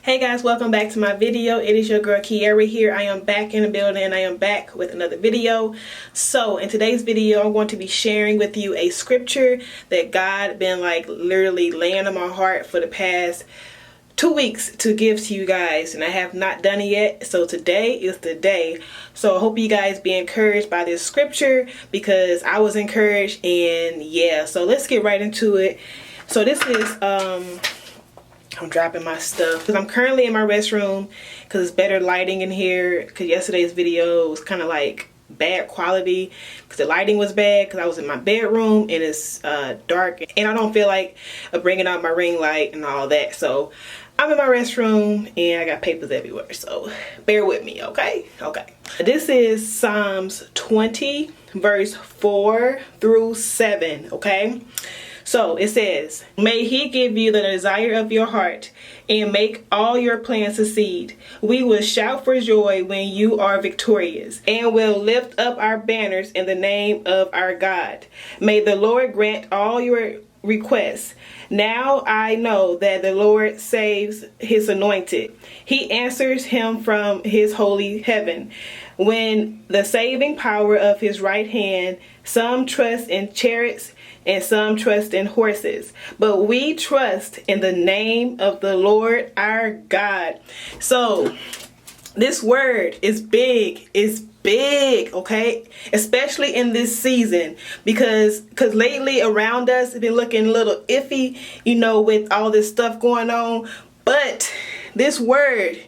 Hey guys, welcome back to my video. It is your girl Kiara here. I am back in the building and I am back with another video. So in today's video, I'm going to be sharing with you a scripture that God been like literally laying on my heart for the past 2 weeks to give to you guys, and I have not done it yet. So today is the day. So I hope you guys be encouraged by this scripture because I was encouraged, and yeah, so let's get right into it. So this is I'm dropping my stuff because I'm currently in my restroom because it's better lighting in here, because yesterday's video was kind of like bad quality because the lighting was bad because I was in my bedroom and it's dark and I don't feel like bringing out my ring light and all that. So I'm in my restroom and I got papers everywhere, so bear with me. Okay, this is Psalms 20 verse 4 through 7. Okay, so it says, may he give you the desire of your heart and make all your plans succeed. We will shout for joy when you are victorious and will lift up our banners in the name of our God. May the Lord grant all your requests. Now I know that the Lord saves his anointed. He answers him from his holy heaven. When the saving power of his right hand, some trust in chariots and some trust in horses, but we trust in the name of the Lord our God. So this word is big. It's big, okay, especially in this season, because lately around us it's been looking a little iffy, you know, with all this stuff going on. But this word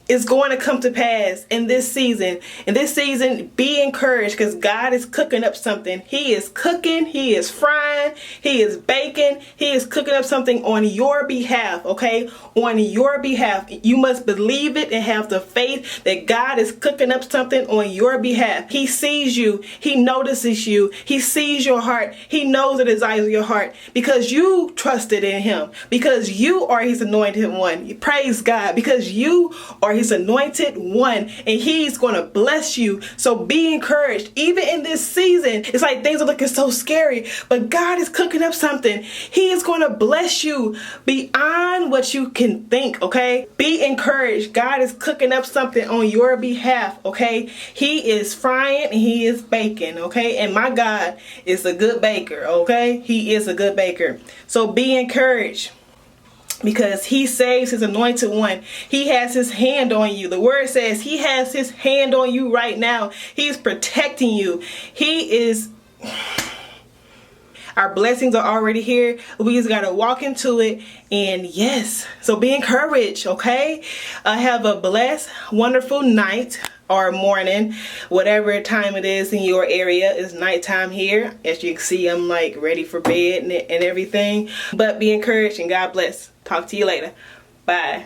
is going to come to pass in this season. In this season, be encouraged because God is cooking up something. He is cooking, he is frying, he is baking, he is cooking up something on your behalf, okay? On your behalf. You must believe it and have the faith that God is cooking up something on your behalf. He sees you, he notices you, he sees your heart, he knows the desires of your heart because you trusted in him, because you are his anointed one. Praise God, because you are his anointed one and he's going to bless you. So be encouraged. Even in this season, it's like things are looking so scary, but God is cooking up something. He is going to bless you beyond what you can think, okay? Be encouraged. God is cooking up something on your behalf, okay? He is frying and he is baking, okay? And my God is a good baker, okay? He is a good baker. So be encouraged, because he saves his anointed one. He has his hand on you. The word says he has his hand on you right now. He's protecting you. He is... Our blessings are already here. We just got to walk into it. And yes, so be encouraged, okay? Have a blessed, wonderful night or morning, whatever time it is in your area. It's nighttime here. As you can see, I'm like ready for bed and everything. But be encouraged and God bless. Talk to you later. Bye.